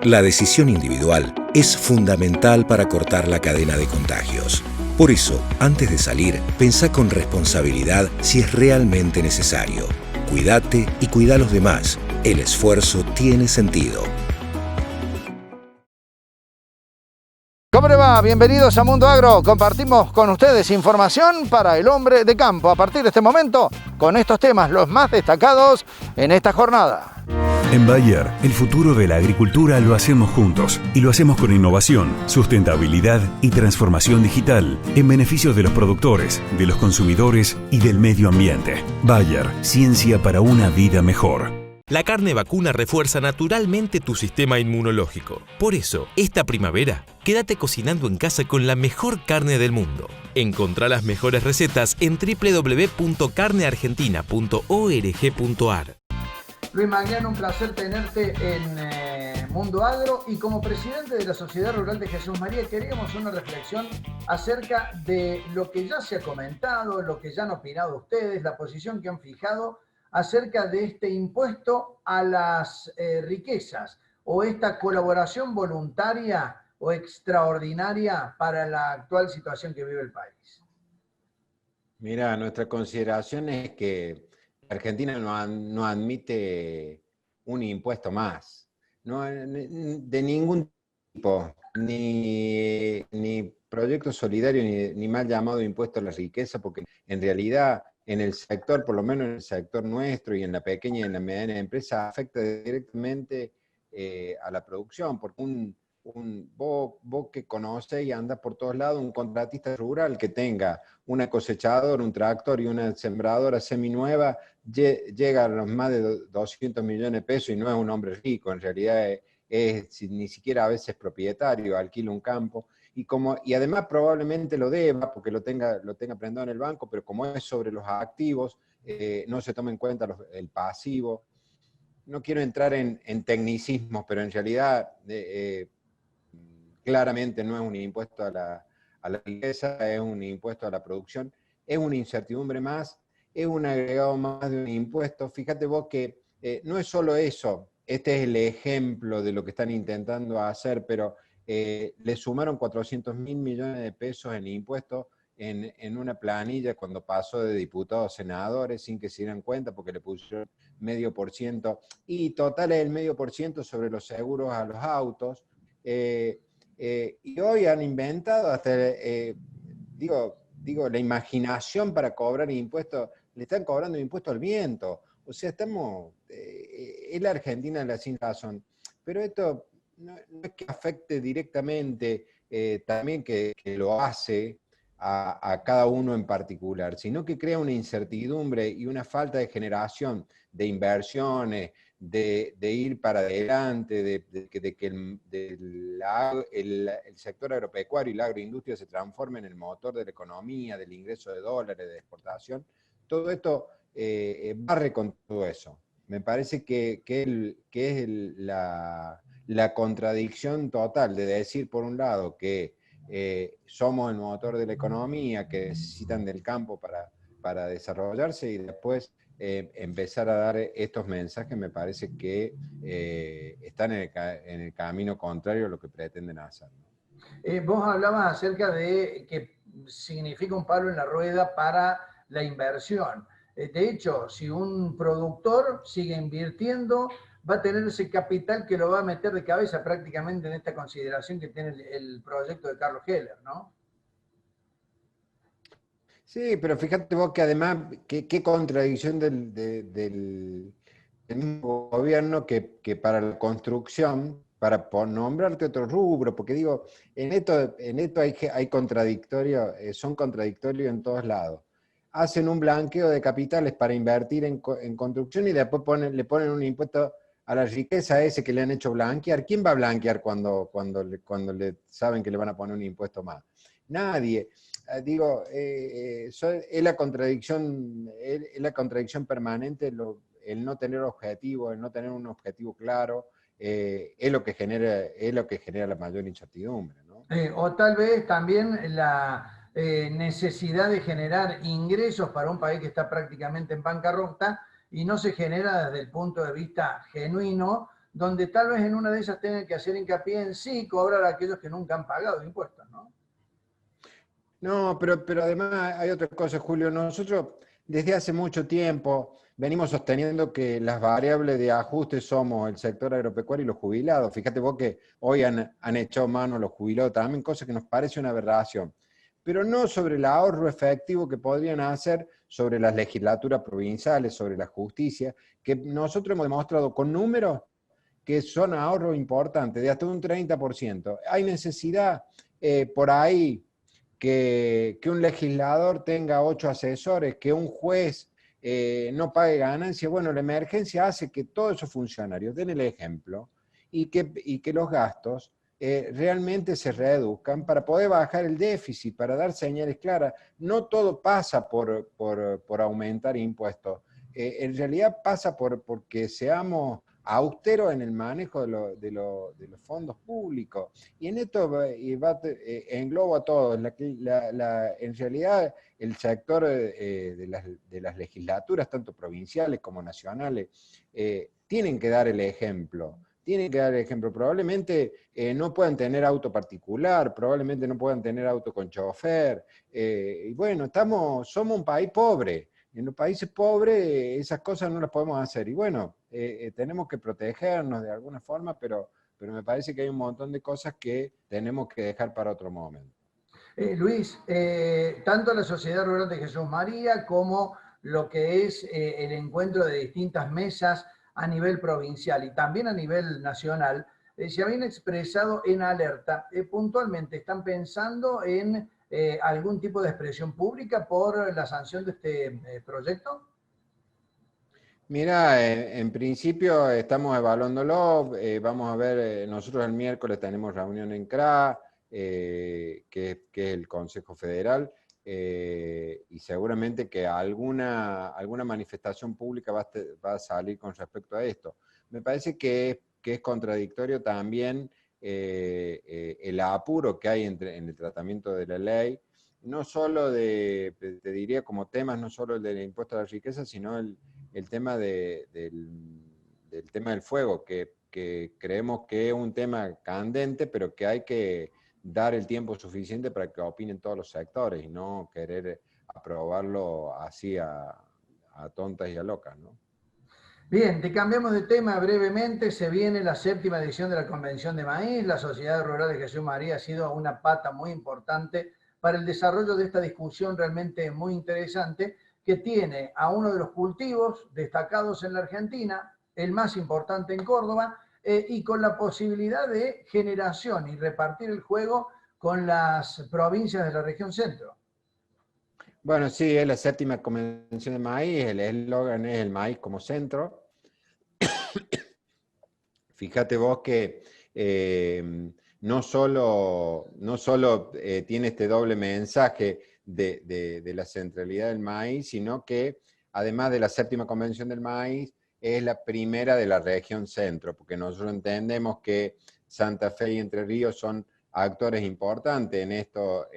La decisión individual es fundamental para cortar la cadena de contagios. Por eso, antes de salir, pensá con responsabilidad si es realmente necesario. Cuídate y cuida a los demás. El esfuerzo tiene sentido. ¿Cómo le va? Bienvenidos a Mundo Agro. Compartimos con ustedes información para el hombre de campo. A partir de este momento, con estos temas, los más destacados en esta jornada. En Bayer, el futuro de la agricultura lo hacemos juntos y lo hacemos con innovación, sustentabilidad y transformación digital en beneficio de los productores, de los consumidores y del medio ambiente. Bayer, ciencia para una vida mejor. La carne vacuna refuerza naturalmente tu sistema inmunológico. Por eso, esta primavera, quédate cocinando en casa con la mejor carne del mundo. Encontrá las mejores recetas en www.carneargentina.org.ar. Luis Magliano, un placer tenerte en Mundo Agro, y como presidente de la Sociedad Rural de Jesús María queríamos una reflexión acerca de lo que ya se ha comentado, lo que ya han opinado ustedes, la posición que han fijado acerca de este impuesto a las riquezas, o esta colaboración voluntaria o extraordinaria para la actual situación que vive el país. Mira, nuestra consideración es que Argentina no admite un impuesto más, no, de ningún tipo, ni proyecto solidario, ni mal llamado impuesto a la riqueza, porque en realidad en el sector, por lo menos en el sector nuestro y en la pequeña y en la mediana empresa, afecta directamente a la producción, porque vos que conocés y andás por todos lados, un contratista rural que tenga una cosechadora, un tractor y una sembradora seminueva, llega a los más de 200 millones de pesos y no es un hombre rico, en realidad ni siquiera a veces propietario, alquila un campo, y además probablemente lo deba porque lo tenga prendado en el banco, pero como es sobre los activos, no se toma en cuenta el pasivo. No quiero entrar en tecnicismos, pero en realidad claramente no es un impuesto a la riqueza, es un impuesto a la producción, es una incertidumbre más, es un agregado más de un impuesto. Fíjate vos que no es solo eso, este es el ejemplo de lo que están intentando hacer, pero le sumaron 400.000 millones de pesos en impuestos en una planilla cuando pasó de diputados a senadores sin que se dieran cuenta, porque le pusieron 0,5%, y total es el 0,5% sobre los seguros a los autos. Y hoy han inventado hasta, la imaginación para cobrar impuestos, le están cobrando impuestos al viento. O sea, es la Argentina la sin razón. Pero esto no es que afecte directamente, también que lo hace a cada uno en particular, sino que crea una incertidumbre y una falta de generación de inversiones, de ir para adelante, de que el sector agropecuario y la agroindustria se transformen en el motor de la economía, del ingreso de dólares, de exportación. Todo esto barre con todo eso. Me parece que es la contradicción total de decir, por un lado, que somos el motor de la economía, que necesitan del campo para desarrollarse, y después empezar a dar estos mensajes. Me parece que están en el camino contrario a lo que pretenden hacer. Vos hablabas acerca de que significa un palo en la rueda para la inversión. De hecho, si un productor sigue invirtiendo, va a tener ese capital que lo va a meter de cabeza prácticamente en esta consideración que tiene el proyecto de Carlos Heller, ¿no? Sí, pero fíjate vos que además, qué contradicción del mismo gobierno que para la construcción, nombrarte otro rubro, porque digo, en esto hay contradictorio, son contradictorios en todos lados. Hacen un blanqueo de capitales para invertir en construcción y después le ponen un impuesto a la riqueza ese que le han hecho blanquear. ¿Quién va a blanquear cuando le saben que le van a poner un impuesto más? Nadie. Digo, es la contradicción permanente, el no tener objetivo, el no tener un objetivo claro, es lo que genera la mayor incertidumbre, ¿no? O tal vez también la necesidad de generar ingresos para un país que está prácticamente en bancarrota y no se genera desde el punto de vista genuino, donde tal vez en una de esas tengan que hacer hincapié en sí cobrar a aquellos que nunca han pagado impuestos, ¿no? No, pero además hay otra cosa, Julio. Nosotros desde hace mucho tiempo venimos sosteniendo que las variables de ajuste somos el sector agropecuario y los jubilados. Fíjate vos que hoy han echado mano los jubilados también, cosa que nos parece una aberración. Pero no sobre el ahorro efectivo que podrían hacer sobre las legislaturas provinciales, sobre la justicia, que nosotros hemos demostrado con números que son ahorros importantes, de hasta un 30%. Hay necesidad por ahí que un legislador tenga 8 asesores, que un juez no pague ganancias. Bueno, la emergencia hace que todos esos funcionarios den el ejemplo y que los gastos realmente se reduzcan para poder bajar el déficit, para dar señales claras. No todo pasa por aumentar impuestos. En realidad pasa porque seamos austeros en el manejo de los fondos públicos. Y en esto englobo a todos. En realidad, el sector de las legislaturas, tanto provinciales como nacionales, tienen que dar el ejemplo. Tienen que dar el ejemplo. Probablemente no puedan tener auto particular, probablemente no puedan tener auto con chofer. Y bueno, somos un país pobre. En los países pobres esas cosas no las podemos hacer. Y bueno, tenemos que protegernos de alguna forma, pero me parece que hay un montón de cosas que tenemos que dejar para otro momento. Luis, tanto la Sociedad Rural de Jesús María como lo que es el encuentro de distintas mesas a nivel provincial y también a nivel nacional, se habían expresado en alerta. Puntualmente, ¿están pensando en algún tipo de expresión pública por la sanción de este proyecto? Mira, en principio estamos evaluándolo, vamos a ver, nosotros el miércoles tenemos reunión en CRA, que es el Consejo Federal, y seguramente que alguna manifestación pública va a salir con respecto a esto. Me parece que es contradictorio también el apuro que hay en el tratamiento de la ley, no solo te diría como temas, no solo el del impuesto a la riqueza, sino el tema del tema del fuego, que creemos que es un tema candente, pero que hay que dar el tiempo suficiente para que opinen todos los sectores y no querer aprobarlo así a tontas y a locas, ¿no? Bien, te cambiamos de tema brevemente. Se viene la 7ª edición de la Convención de Maíz. La Sociedad Rural de Jesús María ha sido una pata muy importante para el desarrollo de esta discusión realmente muy interesante que tiene a uno de los cultivos destacados en la Argentina, el más importante en Córdoba, y con la posibilidad de generación y repartir el juego con las provincias de la región centro. Bueno, sí, es la 7ª Convención de Maíz, el eslogan es el maíz como centro. Fíjate vos que no solo tiene este doble mensaje de la centralidad del maíz, sino que además de la 7ª Convención del Maíz, es la primera de la región centro, porque nosotros entendemos que Santa Fe y Entre Ríos son actores importantes en esto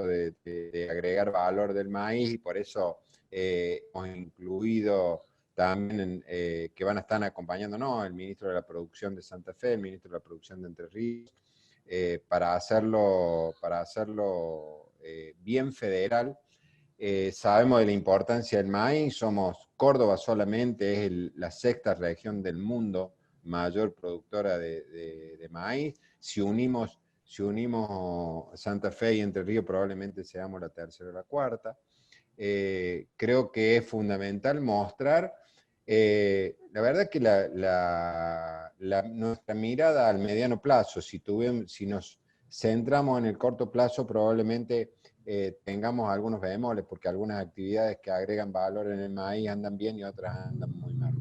de agregar valor del maíz, y por eso hemos incluido también que van a estar acompañándonos el ministro de la Producción de Santa Fe, el ministro de la Producción de Entre Ríos, para hacerlo bien federal. Sabemos de la importancia del maíz, Córdoba solamente es la 6ª región del mundo mayor productora de maíz. Si unimos Santa Fe y Entre Ríos, probablemente seamos la 3ª o la 4ª. Creo que es fundamental mostrar La verdad que nuestra mirada al mediano plazo, si nos centramos en el corto plazo, probablemente tengamos algunos bemoles, porque algunas actividades que agregan valor en el maíz andan bien y otras andan muy mal.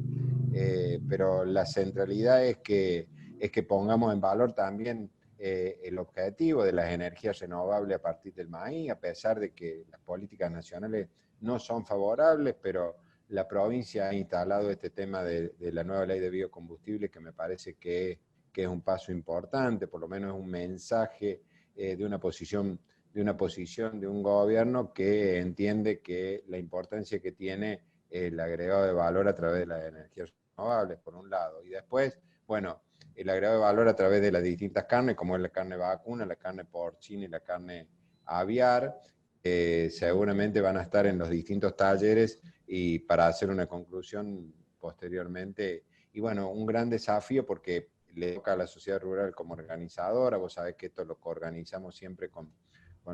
Pero la centralidad es que pongamos en valor también el objetivo de las energías renovables a partir del maíz, a pesar de que las políticas nacionales no son favorables, pero la provincia ha instalado este tema de la nueva ley de biocombustible, que me parece que es un paso importante, por lo menos es un mensaje de una posición de un gobierno que entiende que la importancia que tiene el agregado de valor a través de las energías renovables, por un lado, y después, bueno, el agregado de valor a través de las distintas carnes, como es la carne vacuna, la carne porcina y la carne aviar, seguramente van a estar en los distintos talleres y para hacer una conclusión posteriormente. Y bueno, un gran desafío porque le toca a la sociedad rural como organizadora. Vos sabés que esto lo organizamos siempre con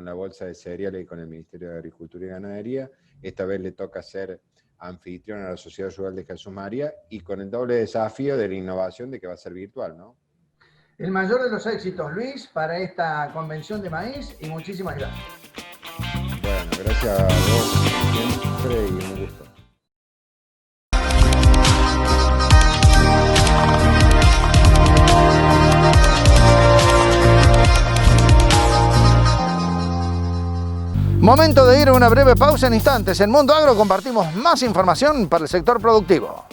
la Bolsa de Cereales y con el Ministerio de Agricultura y Ganadería. Esta vez le toca ser anfitrión a la Sociedad Rural de Jesús María y con el doble desafío de la innovación de que va a ser virtual, ¿no? El mayor de los éxitos, Luis, para esta convención de maíz y muchísimas gracias. Bueno, gracias a vos siempre y un gusto. Momento de ir a una breve pausa. En instantes, en Mundo Agro compartimos más información para el sector productivo.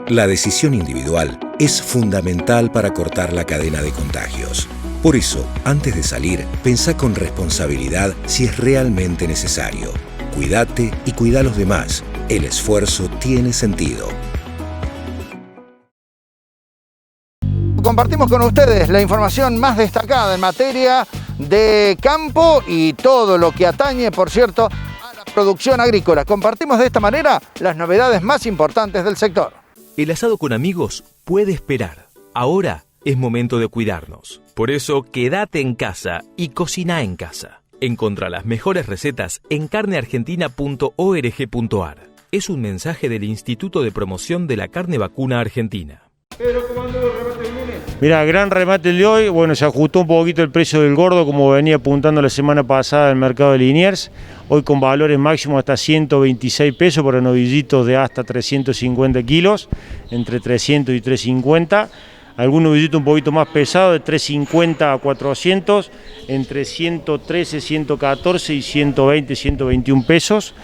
La decisión individual es fundamental para cortar la cadena de contagios. Por eso, antes de salir, pensá con responsabilidad si es realmente necesario. Cuídate y cuida a los demás. El esfuerzo tiene sentido. Compartimos con ustedes la información más destacada en materia de campo y todo lo que atañe, por cierto, a la producción agrícola. Compartimos de esta manera las novedades más importantes del sector. El asado con amigos puede esperar. Ahora es momento de cuidarnos. Por eso, quédate en casa y cocina en casa. Encontrá las mejores recetas en carneargentina.org.ar. Es un mensaje del Instituto de Promoción de la Carne Vacuna Argentina. Mirá, gran remate el de hoy. Bueno, se ajustó un poquito el precio del gordo, como venía apuntando la semana pasada en el mercado de Liniers. Hoy con valores máximos hasta 126 pesos para novillitos de hasta 350 kilos, entre 300 y 350. Algún novillito un poquito más pesado, de 350 a 400, entre 113, 114 y 120, 121 pesos.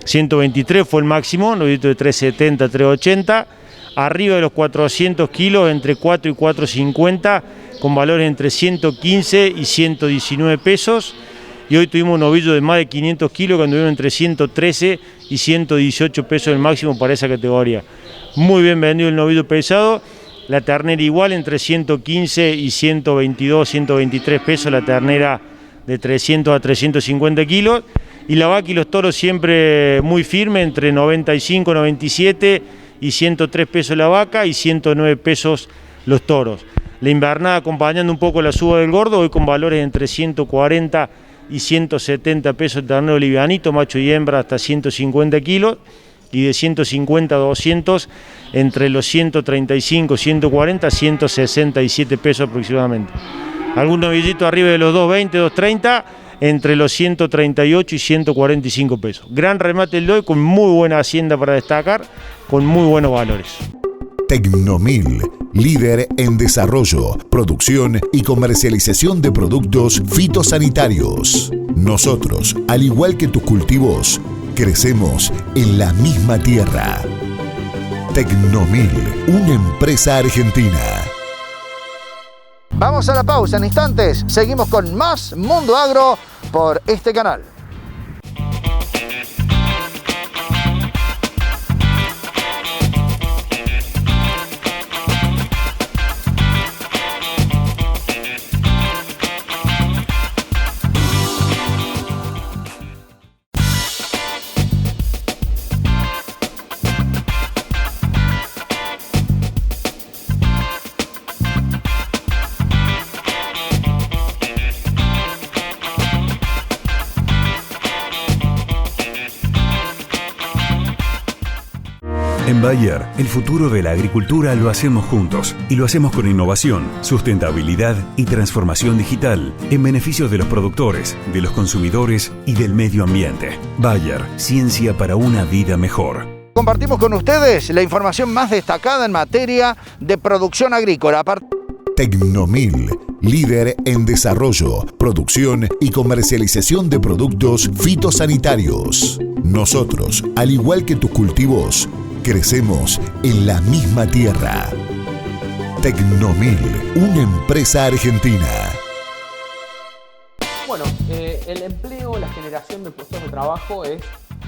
123 fue el máximo, novillito de 370, 380. Arriba de los 400 kilos, entre 4 y 450, con valores entre 115 y 119 pesos. Y hoy tuvimos un novillo de más de 500 kilos, cuando anduvieron entre 113 y 118 pesos el máximo para esa categoría. Muy bien vendido el novillo pesado. La ternera igual, entre 115 y 122, 123 pesos la ternera de 300 a 350 kilos. Y la vaca y los toros siempre muy firme, entre 95, 97 y 103 pesos la vaca y 109 pesos los toros. La invernada acompañando un poco la suba del gordo, hoy con valores entre 140 y 170 pesos el ternero livianito, macho y hembra hasta 150 kilos, y de 150 a 200 entre los 135, 140, 167 pesos aproximadamente. Algún novillito arriba de los 220, 230, entre los 138 y 145 pesos. Gran remate el de hoy, con muy buena hacienda para destacar, con muy buenos valores. Tecnomil, líder en desarrollo, producción y comercialización de productos fitosanitarios. Nosotros, al igual que tus cultivos, crecemos en la misma tierra. Tecnomil, una empresa argentina. Vamos a la pausa en instantes. Seguimos con más Mundo Agro por este canal. En Bayer, el futuro de la agricultura lo hacemos juntos y lo hacemos con innovación, sustentabilidad y transformación digital en beneficio de los productores, de los consumidores y del medio ambiente. Bayer, ciencia para una vida mejor. Compartimos con ustedes la información más destacada en materia de producción agrícola. Tecnomil, líder en desarrollo, producción y comercialización de productos fitosanitarios. Nosotros, al igual que tus cultivos, crecemos en la misma tierra. Tecnomil, una empresa argentina. Bueno, el empleo, la generación de puestos de trabajo es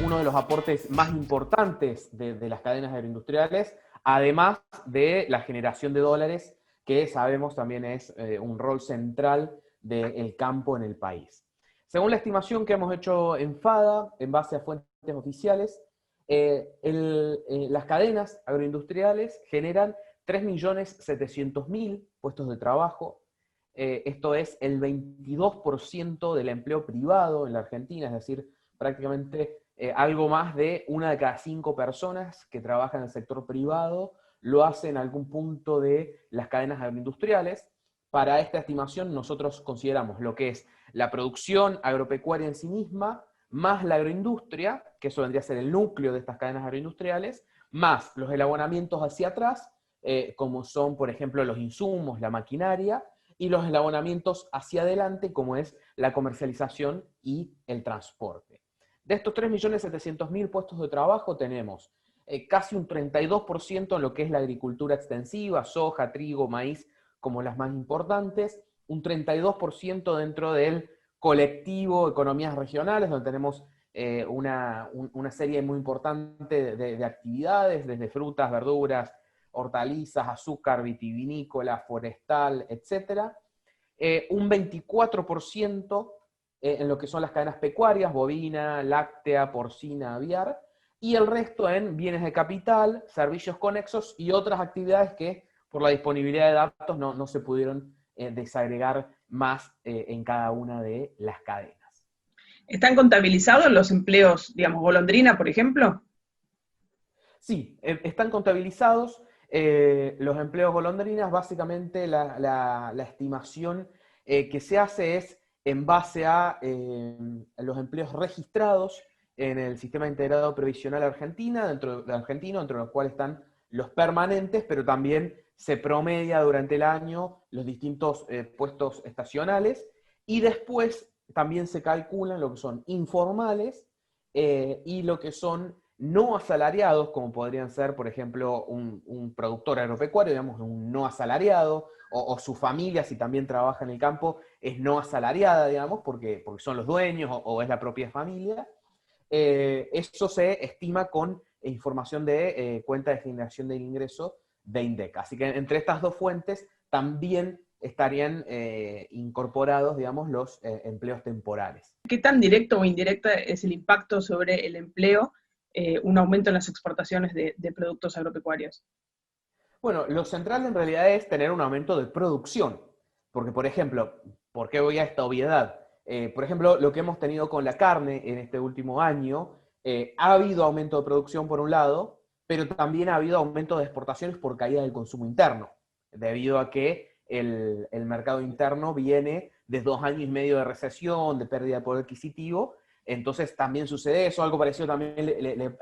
uno de los aportes más importantes de las cadenas agroindustriales, además de la generación de dólares, que sabemos también es un rol central del campo en el país. Según la estimación que hemos hecho en FADA, en base a fuentes oficiales, las cadenas agroindustriales generan 3.700.000 puestos de trabajo. Esto es el 22% del empleo privado en la Argentina, es decir, prácticamente algo más de 1 de cada 5 personas que trabajan en el sector privado lo hacen en algún punto de las cadenas agroindustriales. Para esta estimación nosotros consideramos lo que es la producción agropecuaria en sí misma, más la agroindustria, que eso vendría a ser el núcleo de estas cadenas agroindustriales, más los elabonamientos hacia atrás, como son, por ejemplo, los insumos, la maquinaria, y los elabonamientos hacia adelante, como es la comercialización y el transporte. De estos 3.700.000 puestos de trabajo tenemos casi un 32% en lo que es la agricultura extensiva, soja, trigo, maíz, como las más importantes, un 32% dentro del colectivo Economías Regionales, donde tenemos una serie muy importante de actividades, desde frutas, verduras, hortalizas, azúcar, vitivinícola, forestal, etc. Un 24% en lo que son las cadenas pecuarias, bovina, láctea, porcina, aviar, y el resto en bienes de capital, servicios conexos y otras actividades que por la disponibilidad de datos no se pudieron desagregar más en cada una de las cadenas. ¿Están contabilizados los empleos, digamos, golondrina, por ejemplo? Sí, están contabilizados los empleos golondrinas. Básicamente la estimación que se hace es en base a los empleos registrados en el Sistema Integrado Previsional argentino, dentro de los cuales están los permanentes, pero también se promedia durante el año los distintos puestos estacionales, y después también se calculan lo que son informales y lo que son no asalariados, como podrían ser, por ejemplo, un productor agropecuario, digamos, un no asalariado, o su familia, si también trabaja en el campo, es no asalariada, digamos, porque son los dueños o es la propia familia. Eso se estima con información de cuenta de generación del ingreso de INDEC. Así que entre estas dos fuentes también estarían incorporados, digamos, los empleos temporales. ¿Qué tan directo o indirecto es el impacto sobre el empleo, un aumento en las exportaciones de productos agropecuarios? Bueno, lo central en realidad es tener un aumento de producción. Porque, por ejemplo, ¿por qué voy a esta obviedad? Por ejemplo, lo que hemos tenido con la carne en este último año, ha habido aumento de producción por un lado, pero también ha habido aumento de exportaciones por caída del consumo interno, debido a que el mercado interno viene de 2 años y medio de recesión, de pérdida de poder adquisitivo. Entonces también sucede eso. Algo parecido también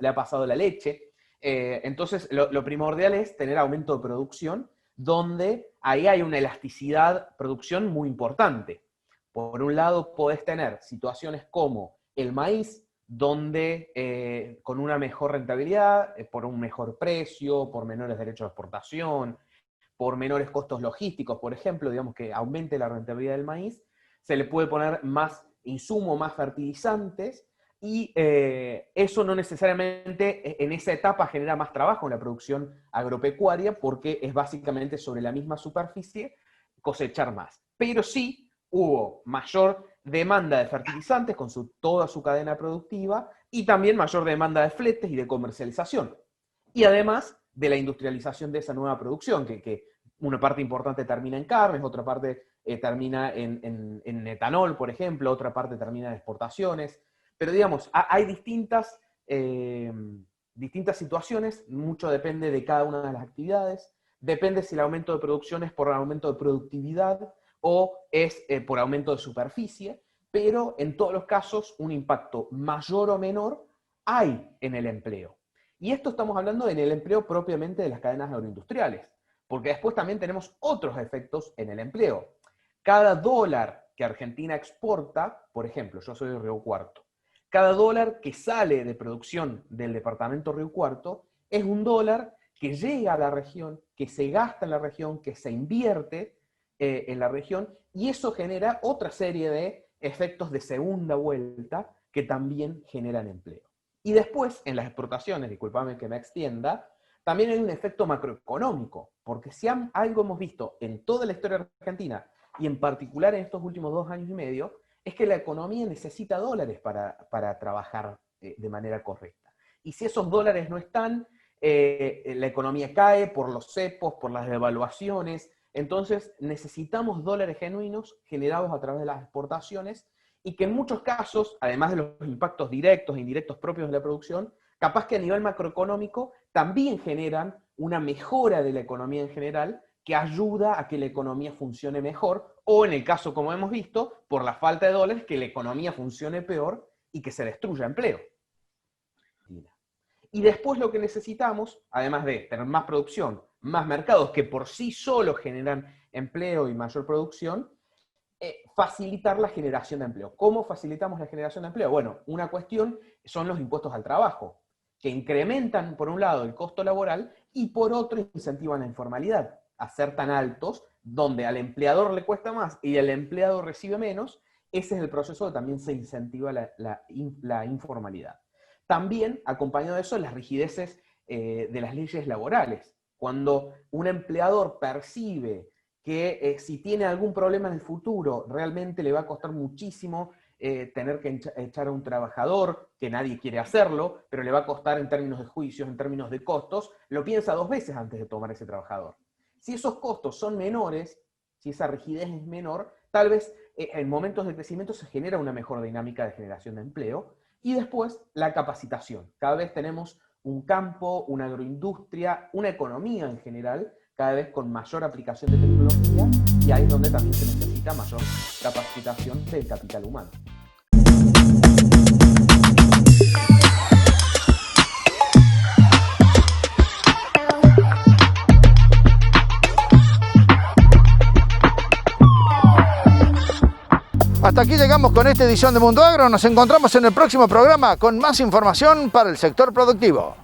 le ha pasado a la leche. Entonces, lo primordial es tener aumento de producción, donde ahí hay una elasticidad producción muy importante. Por un lado, podés tener situaciones como el maíz, donde con una mejor rentabilidad, por un mejor precio, por menores derechos de exportación, por menores costos logísticos, por ejemplo, digamos que aumente la rentabilidad del maíz, se le puede poner más insumo, más fertilizantes, y eso no necesariamente en esa etapa genera más trabajo en la producción agropecuaria, porque es básicamente sobre la misma superficie cosechar más. Pero sí hubo mayor demanda de fertilizantes con toda su cadena productiva, y también mayor demanda de fletes y de comercialización. Y además de la industrialización de esa nueva producción, que una parte importante termina en carnes, otra parte termina en etanol, por ejemplo, otra parte termina en exportaciones. Pero digamos, hay distintas situaciones, mucho depende de cada una de las actividades, depende si el aumento de producción es por el aumento de productividad o es por aumento de superficie, pero en todos los casos un impacto mayor o menor hay en el empleo. Y esto estamos hablando en el empleo propiamente de las cadenas agroindustriales, porque después también tenemos otros efectos en el empleo. Cada dólar que Argentina exporta, por ejemplo, yo soy de Río Cuarto, cada dólar que sale de producción del departamento Río Cuarto es un dólar que llega a la región, que se gasta en la región, que se invierte en la región, y eso genera otra serie de efectos de segunda vuelta que también generan empleo. Y después, en las exportaciones, discúlpame que me extienda, también hay un efecto macroeconómico, porque si algo hemos visto en toda la historia argentina, y en particular en estos últimos 2 años y medio, es que la economía necesita dólares para trabajar de manera correcta. Y si esos dólares no están, la economía cae por los cepos, por las devaluaciones. Entonces necesitamos dólares genuinos generados a través de las exportaciones, y que en muchos casos, además de los impactos directos e indirectos propios de la producción, capaz que a nivel macroeconómico también generan una mejora de la economía en general, que ayuda a que la economía funcione mejor, o en el caso, como hemos visto, por la falta de dólares, que la economía funcione peor y que se destruya empleo. Y después lo que necesitamos, además de tener más producción, más mercados que por sí solos generan empleo y mayor producción, facilitar la generación de empleo. ¿Cómo facilitamos la generación de empleo? Bueno, una cuestión son los impuestos al trabajo, que incrementan por un lado el costo laboral y por otro incentivan la informalidad, a ser tan altos, donde al empleador le cuesta más y el empleado recibe menos. Ese es el proceso que también se incentiva la informalidad. También, acompañado de eso, las rigideces de las leyes laborales. Cuando un empleador percibe que si tiene algún problema en el futuro, realmente le va a costar muchísimo tener que echar a un trabajador, que nadie quiere hacerlo, pero le va a costar en términos de juicios, en términos de costos, lo piensa 2 veces antes de tomar ese trabajador. Si esos costos son menores, si esa rigidez es menor, tal vez en momentos de crecimiento se genera una mejor dinámica de generación de empleo. Y después, la capacitación. Cada vez tenemos un campo, una agroindustria, una economía en general, cada vez con mayor aplicación de tecnología, y ahí es donde también se necesita mayor capacitación del capital humano. Hasta aquí llegamos con esta edición de Mundo Agro. Nos encontramos en el próximo programa con más información para el sector productivo.